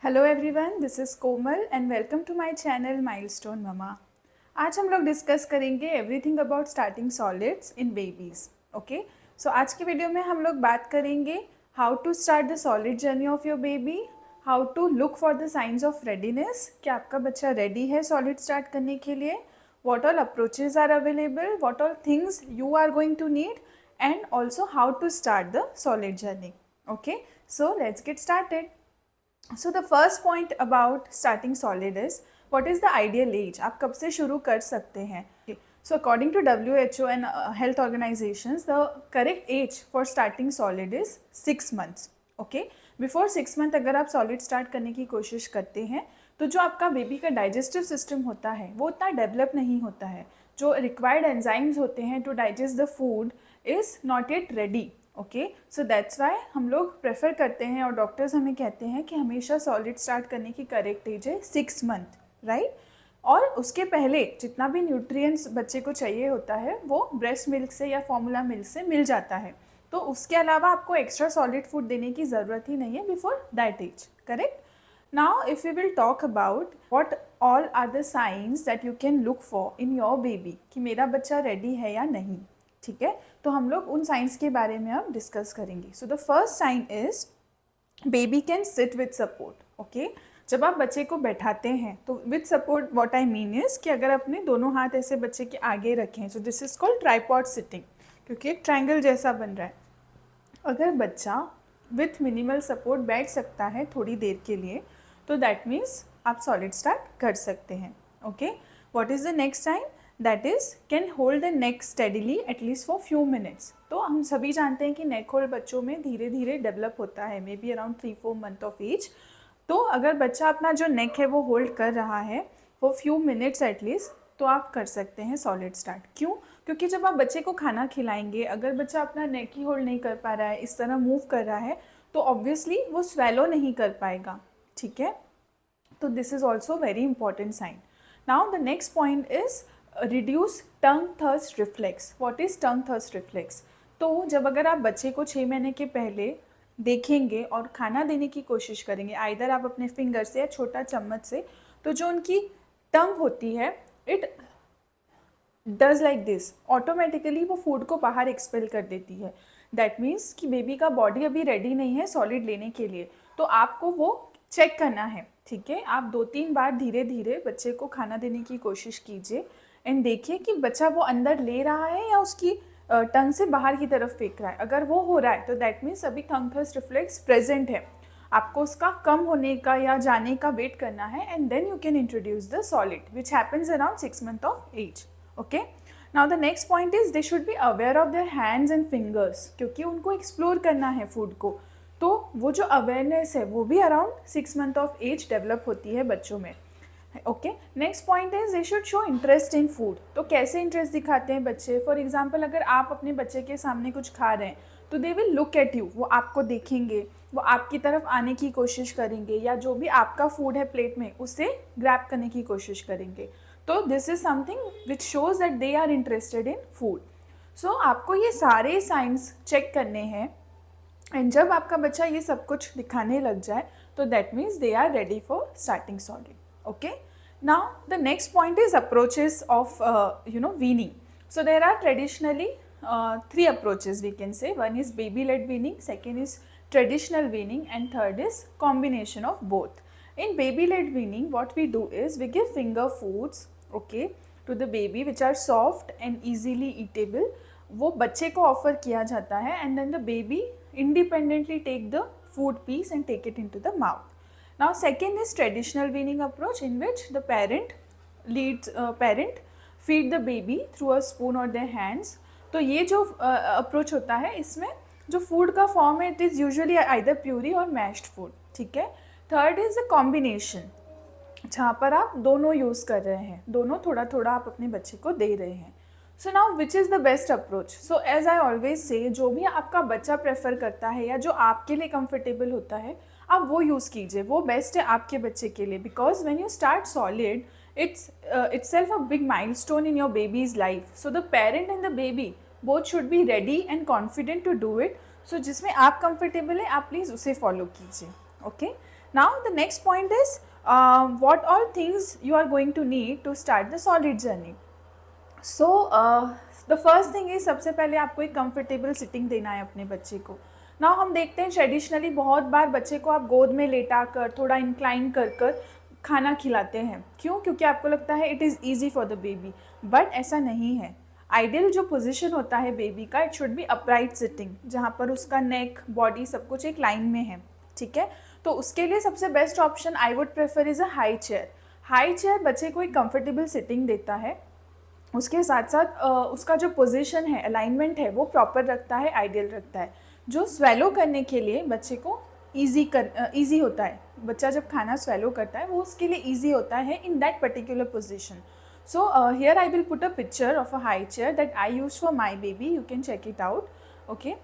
Hello everyone, this is Komal and welcome to my channel milestone mama. आज हम लोग discuss करेंगे everything about starting solids in babies. Okay, so आज की video में हम लोग बात करेंगे how to start the solid journey of your baby, how to look for the signs of readiness कि आपका बच्चा रेडी है सॉलिड स्टार्ट करने के लिए, what all approaches are available, what all things you are going to need, and also how to start the solid journey. Okay, so let's get started. So the first point about starting solid is what is the ideal age? आप कब से शुरू कर सकते हैं? Okay. So according to WHO and health organizations, the correct age for starting solid is 6 months. Okay. Before 6 month अगर आप solid start करने की कोशिश करते हैं तो जो आपका बेबी का डाइजेस्टिव सिस्टम होता है वो उतना डेवलप नहीं होता है, जो रिक्वायर्ड एंजाइम्स होते हैं to digest the food is not yet ready. Okay, so that's why हम लोग प्रेफर करते हैं और डॉक्टर्स हमें कहते हैं कि हमेशा सॉलिड स्टार्ट करने की करेक्ट एज है 6 मंथ, राइट। और उसके पहले जितना भी न्यूट्रिएंट्स बच्चे को चाहिए होता है वो ब्रेस्ट मिल्क से या फॉर्मूला मिल्क से मिल जाता है, तो उसके अलावा आपको एक्स्ट्रा सॉलिड फूड देने की ज़रूरत ही नहीं है before that age, correct. Now if we will talk about what all are the signs that you can look for in your baby कि मेरा बच्चा रेडी है या नहीं, ठीक है, तो हम लोग उन साइंस के बारे में अब डिस्कस करेंगे। So the first sign is baby can sit with support. Okay, जब आप बच्चे को बैठाते हैं तो with support what I mean is कि अगर अपने दोनों हाथ ऐसे बच्चे के आगे रखें, so this is called tripod sitting, क्योंकि एक ट्रायंगल जैसा बन रहा है। अगर बच्चा विथ मिनिमल सपोर्ट बैठ सकता है थोड़ी देर के लिए तो दैट मीन्स आप सॉलिड स्टार्ट कर सकते हैं। Okay, what is the next sign? That is can hold the neck steadily at least for few minutes. तो हम सभी जानते हैं कि नेक होल्ड बच्चों में धीरे धीरे डेवलप होता है, maybe around 3-4 month of age. तो अगर बच्चा अपना जो नेक है वो होल्ड कर रहा है फॉर फ्यू मिनट्स एटलीस्ट, तो आप कर सकते हैं सॉलिड स्टार्ट। क्यों? क्योंकि जब आप बच्चे को खाना खिलाएंगे, अगर बच्चा अपना नेक ही होल्ड नहीं कर पा रहा है, इस तरह मूव कर रहा है, तो ऑब्वियसली वो स्वेलो नहीं कर पाएगा, ठीक है। तो this is also very important sign. Now the next point is reduce tongue thrust reflex. What is tongue thrust reflex? तो जब अगर आप बच्चे को 6 महीने के पहले देखेंगे और खाना देने की कोशिश करेंगे आइदर आप अपने फिंगर से या छोटा चम्मच से, तो जो उनकी टंग होती है it does like this, automatically वो फूड को बाहर एक्सपेल कर देती है। दैट मीन्स कि बेबी का बॉडी अभी रेडी नहीं है सॉलिड लेने के लिए, तो आपको वो चेक करना है, ठीक है। आप 2-3 बार धीरे धीरे बच्चे को खाना देने की कोशिश कीजिए एंड देखिए कि बच्चा वो अंदर ले रहा है या उसकी टंग से बाहर की तरफ फेंक रहा है। अगर वो हो रहा है तो दैट मीन्स अभी टंग थर्स्ट रिफ्लेक्स प्रेजेंट है, आपको उसका कम होने का या जाने का वेट करना है and then you can introduce the solid which happens around 6 month of age. Okay, now the next point is they should be aware of their hands and fingers, क्योंकि उनको एक्सप्लोर करना है फूड को, तो वो जो अवेयरनेस है वो भी around 6 month of age develop होती है बच्चों में। Okay, next point is they should show interest in food. तो कैसे इंटरेस्ट दिखाते हैं बच्चे? फॉर एग्जाम्पल अगर आप अपने बच्चे के सामने कुछ खा रहे हैं तो they will look at you, वो आपको देखेंगे, वो आपकी तरफ आने की कोशिश करेंगे या जो भी आपका फूड है प्लेट में उसे ग्रैब करने की कोशिश करेंगे। तो this is something which shows that they are interested in food. So आपको ये सारे साइंस चेक करने हैं एंड जब आपका बच्चा ये सब कुछ दिखाने लग जाए तो that means they are ready for starting solid. Okay, now the next point is approaches of weaning. So there are traditionally 3 approaches we can say. One is baby led weaning, second is traditional weaning, and third is combination of both. In baby led weaning what we do is we give finger foods, okay, to the baby which are soft and easily eatable. वो बच्चे को offer किया जाता है and then the baby independently take the food piece and take it into the mouth. Now second is traditional weaning approach in which the parent feed the baby through a spoon or their hands. तो ये जो approach होता है इसमें जो food का form है it is usually either puree और मैश्ड फूड, ठीक है। थर्ड इज अ कॉम्बिनेशन जहाँ पर आप दोनों यूज़ कर रहे हैं, दोनों थोड़ा थोड़ा आप अपने बच्चे को दे रहे हैं। So now which is the best approach? So as I always say जो भी आपका बच्चा प्रेफर करता है या जो आपके लिए कंफर्टेबल होता है आप वो यूज़ कीजिए, वो बेस्ट है आपके बच्चे के लिए। Because when you start solid it's itself a big milestone in your baby's life. So the parent and the baby both should be ready and confident to do it. So जिसमें आप comfortable है आप please उसे follow कीजिए। Okay, now the next point is what all things you are going to need to start the solid journey. So the first thing is, सबसे पहले आपको एक कंफर्टेबल सिटिंग देना है अपने बच्चे को. नाउ हम देखते हैं ट्रेडिशनली बहुत बार बच्चे को आप गोद में लेटा कर थोड़ा इंक्लाइन कर कर खाना खिलाते हैं. क्यों? क्योंकि आपको लगता है it is easy for the baby. But ऐसा नहीं है. आइडियल जो पोजीशन होता है बेबी का, it should be upright sitting, जहाँ पर उसका नेक, बॉडी सब कुछ एक लाइन में है. ठीक है. तो उसके लिए सबसे best option I would prefer is a high chair. High chair बच्चे को एक कंफर्टेबल सिटिंग देता है. उसके साथ साथ उसका जो पोजीशन है, अलाइनमेंट है, वो प्रॉपर रखता है, आइडियल रखता है, जो स्वेलो करने के लिए बच्चे को ईजी होता है. बच्चा जब खाना स्वेलो करता है वो उसके लिए ईजी होता है in that particular position. So here I will put a picture of a high chair that I use for my baby. You can check it out. Okay.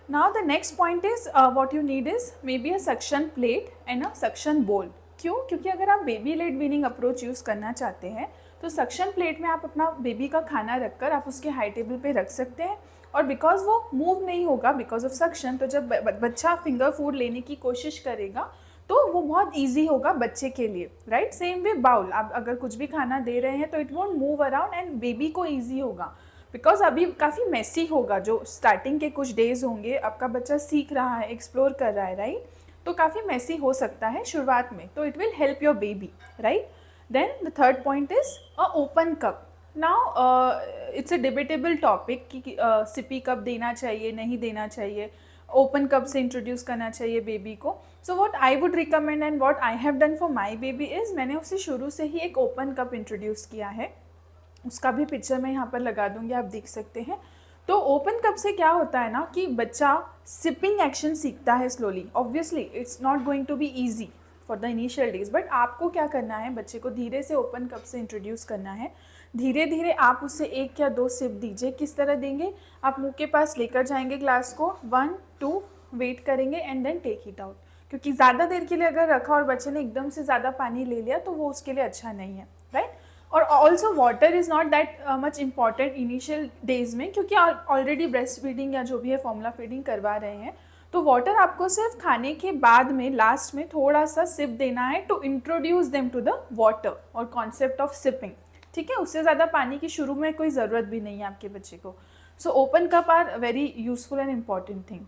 Now the next point is what you need is maybe a suction plate and a suction bowl. क्यों? क्योंकि अगर आप baby led weaning approach use करना चाहते हैं तो suction plate में आप अपना बेबी का खाना रखकर आप उसके हाई टेबल पे रख सकते हैं. और बिकॉज वो मूव नहीं होगा बिकॉज ऑफ सक्शन, तो जब बच्चा फिंगर फूड लेने की कोशिश करेगा तो वो बहुत इजी होगा बच्चे के लिए. राइट. सेम वे बाउल, आप अगर कुछ भी खाना दे रहे हैं तो it won't move around and baby को ईजी होगा. बिकॉज अभी काफ़ी मेसी होगा, जो स्टार्टिंग के कुछ डेज होंगे, आपका बच्चा सीख रहा है, एक्सप्लोर कर रहा है. राइट. तो काफ़ी मेसी हो सकता है शुरुआत में, तो it will help your baby. Right. Then the third point is a open cup. Now it's a debatable topic कि सिपी कप देना चाहिए, नहीं देना चाहिए, ओपन कप से इंट्रोड्यूस करना चाहिए बेबी को. So what I would recommend and what I have done for my baby is, मैंने उसे शुरू से ही एक ओपन कप इंट्रोड्यूस किया है. उसका भी पिक्चर मैं यहाँ पर लगा दूँगी, आप देख सकते हैं. तो ओपन कप से क्या होता है ना कि बच्चा सिपिंग एक्शन सीखता है slowly. Obviously it's not going to be easy for the initial days, but आपको क्या करना है, बच्चे को धीरे से ओपन कप से इंट्रोड्यूस करना है. धीरे धीरे आप उससे 1 या 2 सिप दीजिए. किस तरह देंगे? आप मुंह के पास लेकर जाएंगे ग्लास को, 1 2 वेट करेंगे and then take it out. क्योंकि ज़्यादा देर के लिए अगर रखा और बच्चे ने एकदम से ज़्यादा पानी ले लिया तो वो उसके लिए अच्छा नहीं है. राइट. और also water is not that much important initial days में, क्योंकि ऑलरेडी ब्रेस्ट फीडिंग या जो भी है फॉर्मूला फीडिंग करवा रहे हैं. तो वाटर आपको सिर्फ खाने के बाद में लास्ट में थोड़ा सा सिप देना है to introduce them to the water और कॉन्सेप्ट ऑफ सिपिंग. ठीक है. उससे ज़्यादा पानी की शुरू में कोई ज़रूरत भी नहीं है आपके बच्चे को. So open cup are very useful and important thing.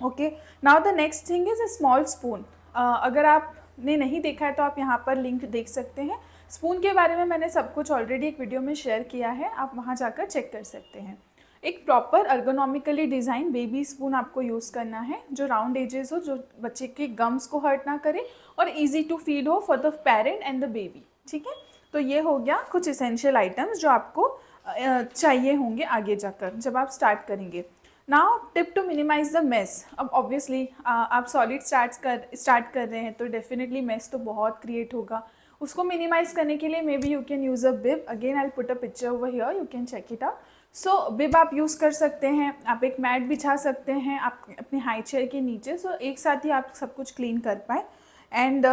Okay. Now the next thing is a small spoon. अगर आपने नहीं देखा है तो आप यहाँ पर लिंक देख सकते हैं. स्पून के बारे में मैंने सब कुछ ऑलरेडी एक वीडियो में शेयर किया है, आप वहाँ जाकर चेक कर सकते हैं. एक proper ergonomically design baby spoon आपको यूज़ करना है, जो राउंड एजेस हो, जो बच्चे के गम्स को हर्ट ना करे और इजी टू फीड हो for the parent and the baby. ठीक है. तो ये हो गया कुछ इसेंशियल आइटम्स जो आपको चाहिए होंगे आगे जाकर जब आप स्टार्ट करेंगे. Now tip to minimize the mess. अब ऑब्वियसली आप सॉलिड स्टार्ट कर रहे हैं तो डेफिनेटली मेस तो बहुत क्रिएट होगा. उसको मिनिमाइज करने के लिए maybe you can use a bib. Again I will put a picture over here, you can check it out. So bib आप यूज़ कर सकते हैं, आप एक मैट बिछा सकते हैं आप अपने हाई चेयर के नीचे, सो एक साथ ही आप सब कुछ क्लीन कर पाए. And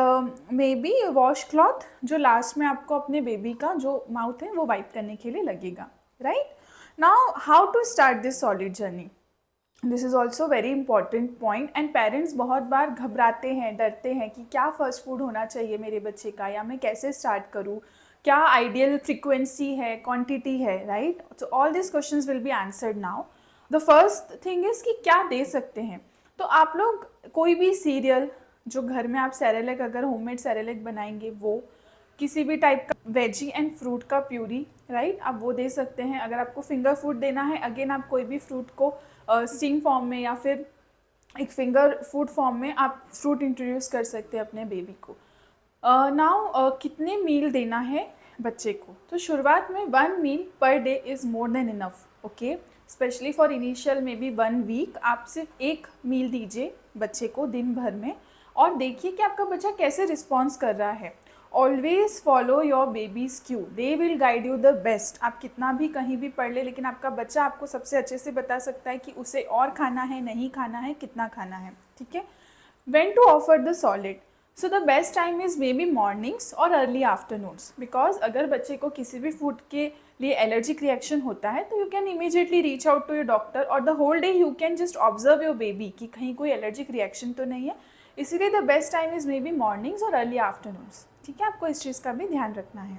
may be wash cloth जो लास्ट में आपको अपने बेबी का जो माउथ है वो वाइप करने के लिए लगेगा. Right. Now how to start this solid journey, this is also very important point. And parents बहुत बार घबराते हैं, डरते हैं कि क्या फर्स्ट फूड होना चाहिए मेरे बच्चे का, या मैं कैसे स्टार्ट करूँ, क्या आइडियल फ्रीक्वेंसी है, क्वांटिटी है. Right. So all this questions will be answered now. The first thing is कि क्या दे सकते हैं. तो आप लोग कोई भी सीरियल, जो घर में आप सेरेलैक अगर होममेड सेरेलैक बनाएंगे वो, किसी भी टाइप का वेजी एंड फ्रूट का प्यूरी, राइट, आप वो दे सकते हैं. अगर आपको फिंगर फूड देना है, अगेन आप कोई भी फ्रूट को स्टीम फॉर्म में या फिर एक फिंगर फूड फॉर्म में आप फ्रूट इंट्रोड्यूस कर सकते हैं अपने बेबी को. नाउ कितने मील देना है बच्चे को. तो शुरुआत में 1 meal per day is more than enough. Okay. Specially for initial maybe 1 week आप सिर्फ 1 मील दीजिए बच्चे को दिन भर में, और देखिए कि आपका बच्चा कैसे रिस्पॉन्स कर रहा है. Always follow your babies Q, they will guide you the best. आप कितना भी कहीं भी पढ़ ले, लेकिन आपका बच्चा आपको सबसे अच्छे से बता सकता है कि उसे और खाना है, नहीं खाना है, कितना खाना है. ठीक है. When to offer the solid. So the best time is maybe mornings और अर्ली आफ्टरनून्स. बिकॉज अगर बच्चे को किसी भी फूड के लिए एलर्जिक रिएक्शन होता है तो you can immediately reach out to your doctor, और the whole day you can just observe your baby कि कहीं कोई एलर्जिक रिएक्शन तो नहीं है. इसीलिए the best time is maybe mornings और अर्ली आफ्टरनून्स, ठीक है, आपको इस चीज़ का भी ध्यान रखना है।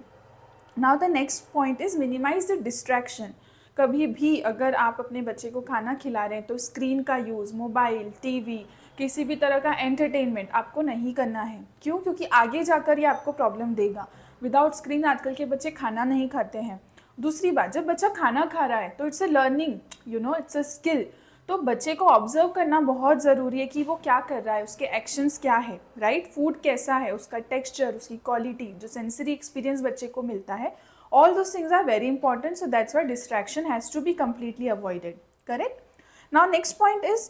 Now the next point is minimize the distraction. कभी भी अगर आप अपने बच्चे को खाना खिला रहे हैं तो स्क्रीन का यूज़, मोबाइल, टीवी, किसी भी तरह का एंटरटेनमेंट आपको नहीं करना है। क्यों? क्योंकि आगे जाकर ये आपको प्रॉब्लम देगा। विदाउट स्क्रीन आजकल के बच्चे खाना नहीं खाते हैं। दूसरी बात, जब बच्चा खाना खा रहा है तो it's a learning, it's a skill. तो बच्चे को ऑब्जर्व करना बहुत ज़रूरी है कि वो क्या कर रहा है, उसके एक्शंस क्या है, राइट, फूड कैसा है, उसका टेक्सचर, उसकी क्वालिटी, जो सेंसरी एक्सपीरियंस बच्चे को मिलता है, all those things are very important. So that's why distraction has to be completely avoided, correct? Now next point is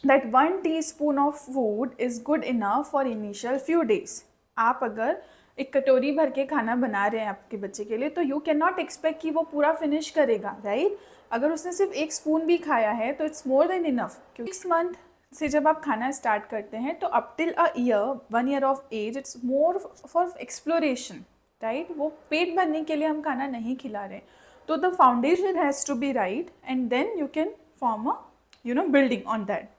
that 1 teaspoon of food is good enough for initial few days. आप अगर एक कटोरी भर के खाना बना रहे हैं आपके बच्चे के लिए तो यू कैन नॉट एक्सपेक्ट कि वो पूरा फिनिश करेगा, राइट? अगर उसने सिर्फ 1 स्पून भी खाया है तो इट्स मोर देन इनफ। क्योंकि 6 मंथ से जब आप खाना स्टार्ट करते हैं तो up till a year, 1 year of age, it's more for exploration, right? वो पेट भरने के लिए हम खाना नहीं खिला रहे। तो the foundation has to be right and then you can form a building on that.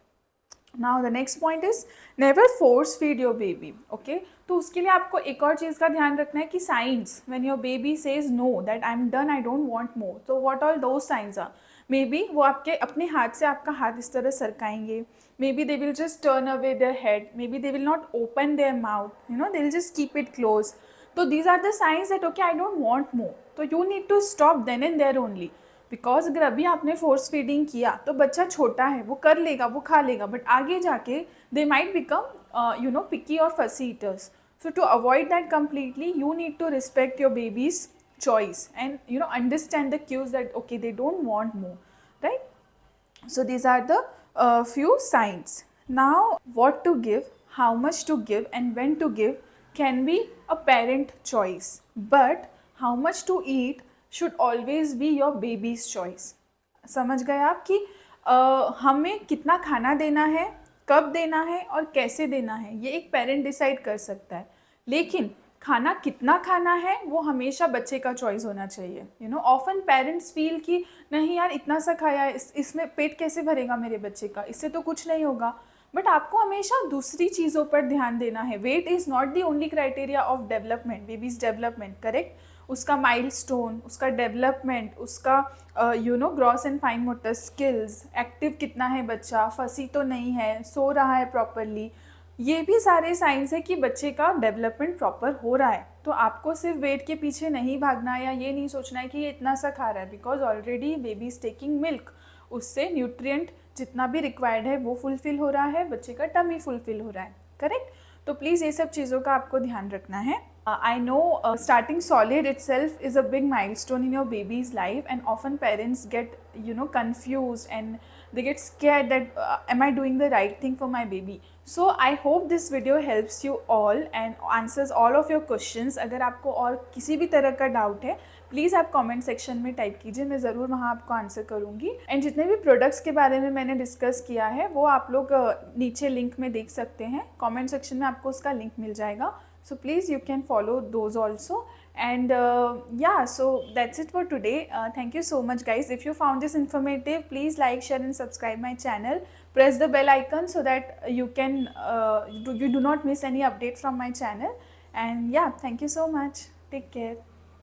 Now the next point is never force feed your baby, okay? तो उसके लिए आपको एक और चीज़ का ध्यान रखना है कि signs, when your baby says no that I am done, I don't want more, तो what all those signs are? Maybe वो आपके अपने हाथ से आपका हाथ इस तरह सरकाएंगे, maybe they will just turn away their head, maybe they will not open their mouth, they will just keep it close. तो these are the signs that okay I don't want more, तो you need to stop then and there only, because अगर अभी आपने force feeding किया तो बच्चा छोटा है, वो कर लेगा, वो खा लेगा, बट आगे जाके they might become picky or fussy eaters. So to avoid that completely, you need to respect your baby's choice and understand the cues that okay they don't want more, right? So these are the few signs. Now what to give, how much to give and when to give can be a parent choice, but how much to eat should always be your baby's choice. समझ गए आप कि हमें कितना खाना देना है, कब देना है और कैसे देना है, ये एक पेरेंट डिसाइड कर सकता है, लेकिन खाना कितना खाना है वो हमेशा बच्चे का चॉइस होना चाहिए। ऑफन पेरेंट्स फील कि नहीं यार इतना सा खाया है, इसमें पेट कैसे भरेगा मेरे बच्चे का, इससे तो कुछ नहीं होगा। बट आपको हमेशा दूसरी चीज़ों पर ध्यान देना है। Weight is not the only criteria of development, babies development, correct? उसका माइलस्टोन, उसका डेवलपमेंट, उसका gross and fine motor skills, active कितना है बच्चा, फंसी तो नहीं है, सो रहा है प्रॉपरली, ये भी सारे साइंस है कि बच्चे का डेवलपमेंट प्रॉपर हो रहा है। तो आपको सिर्फ वेट के पीछे नहीं भागना या ये नहीं सोचना है कि ये इतना सा खा रहा है, because already baby is taking milk, उससे न्यूट्रिएंट जितना भी रिक्वायर्ड है वो फुलफिल हो रहा है, बच्चे का टमी फुलफिल हो रहा है, करेक्ट? तो प्लीज़ ये सब चीज़ों का आपको ध्यान रखना है। I know starting solid itself is a big milestone in your baby's life, and often parents get confused and they get scared that am I doing the right thing for my baby? So I hope this video helps you all and answers all of your questions. अगर आपको और किसी भी तरह का doubt है please आप comment section में टाइप कीजिए, मैं ज़रूर वहाँ आपको आंसर करूँगी। एंड जितने भी प्रोडक्ट्स के बारे में मैंने डिस्कस किया है वो आप लोग नीचे लिंक में देख सकते हैं, कमेंट सेक्शन में आपको उसका लिंक मिल जाएगा। So please you can follow those also, and yeah, so that's it for today. Thank you so much guys. If you found this informative, please like, share and subscribe my channel. Press the bell icon so that you do not miss any update from my channel. And yeah, thank you so much. Take care.